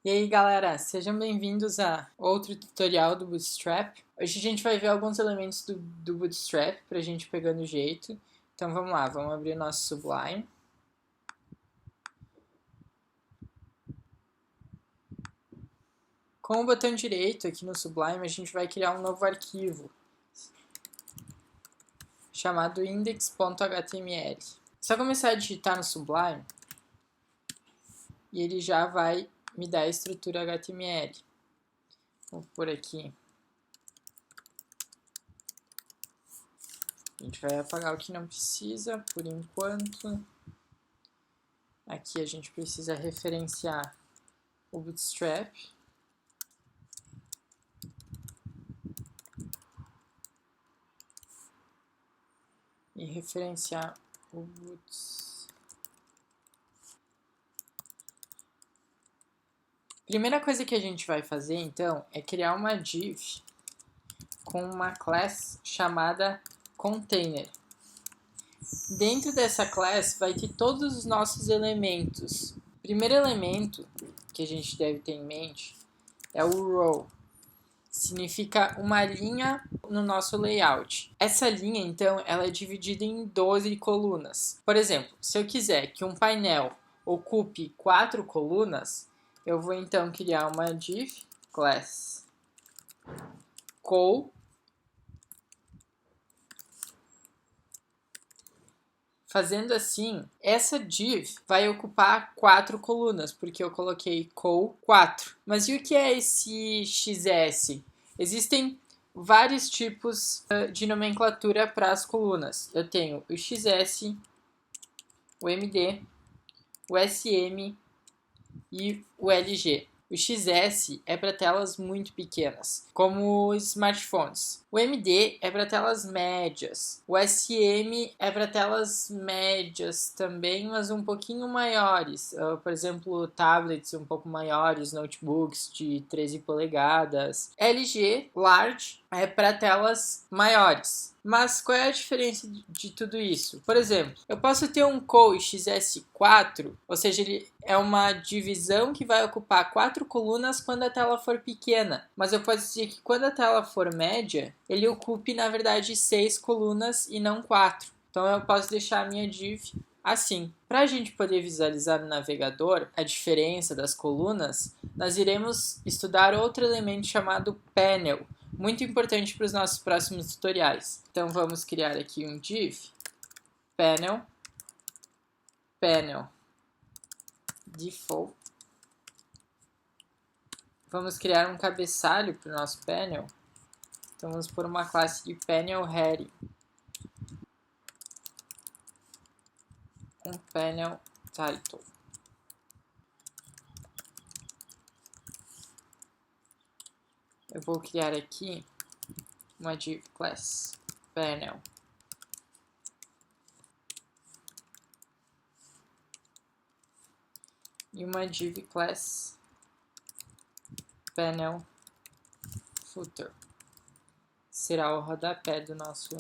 E aí galera, sejam bem-vindos a outro tutorial do Bootstrap. Hoje a gente vai ver alguns elementos do Bootstrap pra gente pegar no jeito. Então vamos lá, vamos abrir o nosso Sublime. Com o botão direito aqui no Sublime a gente vai criar um novo arquivo chamado index.html. É só começar a digitar no Sublime e ele já vai me dar a estrutura HTML. Vou por aqui. A gente vai apagar o que não precisa por enquanto. Aqui a gente precisa referenciar o Bootstrap. E referenciar o Boots. Primeira coisa que a gente vai fazer então é criar uma div com uma class chamada container. Dentro dessa class vai ter todos os nossos elementos. O primeiro elemento que a gente deve ter em mente é o row. Significa uma linha no nosso layout. Essa linha, então, ela é dividida em 12 colunas. Por exemplo, se eu quiser que um painel ocupe 4 colunas, eu vou então criar uma div class col. Fazendo assim, essa div vai ocupar 4 colunas, porque eu coloquei col 4. Mas e o que é esse XS? Existem vários tipos de nomenclatura para as colunas. Eu tenho o XS, o MD, o SM e o LG. O XS é para telas muito pequenas, como os smartphones. O MD é para telas médias. O SM é para telas médias também, mas um pouquinho maiores. Por exemplo, tablets um pouco maiores, notebooks de 13 polegadas. LG, Large, é para telas maiores. Mas qual é a diferença de tudo isso? Por exemplo, eu posso ter um col XS4, ou seja, ele é uma divisão que vai ocupar 4 colunas quando a tela for pequena. Mas eu posso dizer que quando a tela for média, ele ocupe, na verdade, 6 colunas e não 4. Então eu posso deixar a minha div assim. Para a gente poder visualizar no navegador a diferença das colunas, nós iremos estudar outro elemento chamado panel, muito importante para os nossos próximos tutoriais. Então vamos criar aqui um div panel default. Vamos criar um cabeçalho para o nosso panel. Então vamos pôr uma classe de panel heading. Um panel title. Eu vou criar aqui uma div class panel e uma div class panel footer. Será o rodapé do nosso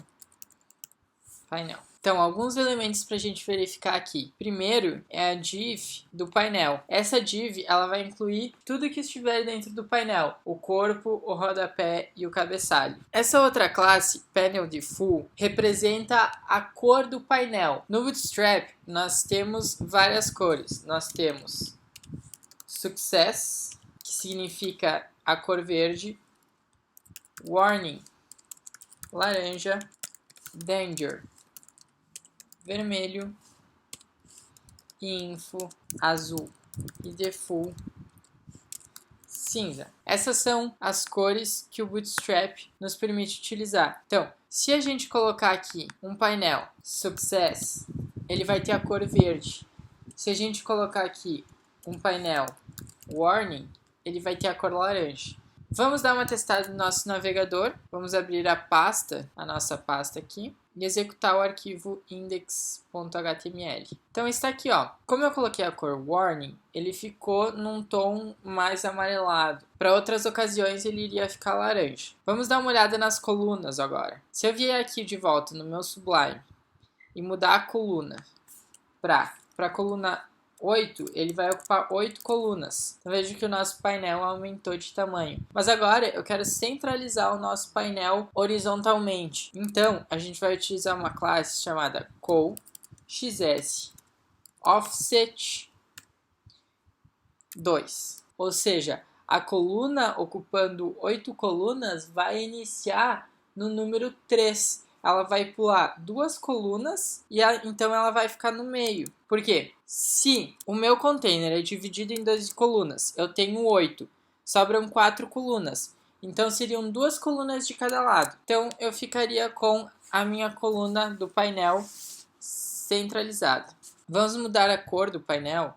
painel. Então, alguns elementos para a gente verificar aqui. Primeiro é a div do painel. Essa div ela vai incluir tudo que estiver dentro do painel: o corpo, o rodapé e o cabeçalho. Essa outra classe, panel default, representa a cor do painel. No Bootstrap, nós temos várias cores. Nós temos success, que significa a cor verde, warning, laranja, danger, vermelho, info, azul e default, cinza. Essas são as cores que o Bootstrap nos permite utilizar. Então, se a gente colocar aqui um painel success, ele vai ter a cor verde. Se a gente colocar aqui um painel warning, ele vai ter a cor laranja. Vamos dar uma testada no nosso navegador. Vamos abrir a nossa pasta aqui, e executar o arquivo index.html. Então está aqui, ó. Como eu coloquei a cor warning, ele ficou num tom mais amarelado. Para outras ocasiões ele iria ficar laranja. Vamos dar uma olhada nas colunas agora. Se eu vier aqui de volta no meu Sublime e mudar a coluna para a coluna 8, ele vai ocupar 8 colunas. Então veja que o nosso painel aumentou de tamanho. Mas agora eu quero centralizar o nosso painel horizontalmente. Então a gente vai utilizar uma classe chamada col_xs_offset 2. Ou seja, a coluna ocupando 8 colunas vai iniciar no número 3. Ela vai pular 2 colunas e então ela vai ficar no meio. Por quê? Se o meu container é dividido em 12 colunas, eu tenho 8, sobram 4 colunas. Então seriam 2 colunas de cada lado. Então eu ficaria com a minha coluna do painel centralizada. Vamos mudar a cor do painel.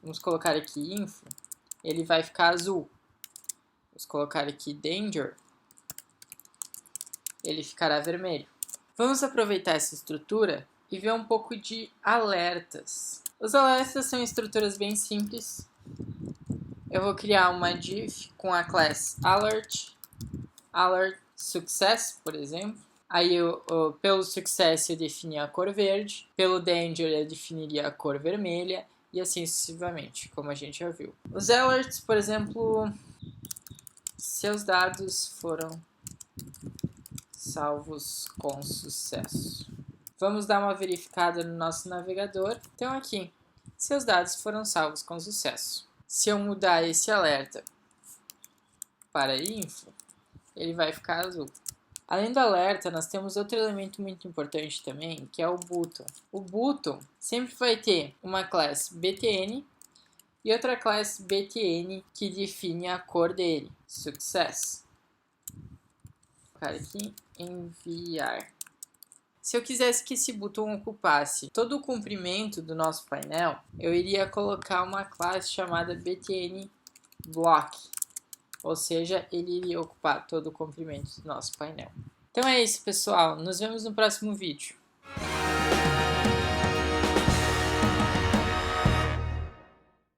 Vamos colocar aqui info. Ele vai ficar azul. Vamos colocar aqui danger. Ele ficará vermelho. Vamos aproveitar essa estrutura e ver um pouco de alertas. Os alertas são estruturas bem simples. Eu vou criar uma div com a class alert success, por exemplo. Aí pelo success eu defini a cor verde, pelo danger eu definiria a cor vermelha e assim sucessivamente, como a gente já viu. Os alerts, por exemplo, seus dados foram salvos com sucesso. Vamos dar uma verificada no nosso navegador. Então aqui, seus dados foram salvos com sucesso. Se eu mudar esse alerta para info, ele vai ficar azul. Além do alerta, nós temos outro elemento muito importante também, que é o button. O button sempre vai ter uma class btn e outra class btn que define a cor dele, success. Vou colocar aqui, enviar. Se eu quisesse que esse botão ocupasse todo o comprimento do nosso painel, eu iria colocar uma classe chamada btn block, ou seja, ele iria ocupar todo o comprimento do nosso painel. Então é isso, pessoal. Nos vemos no próximo vídeo.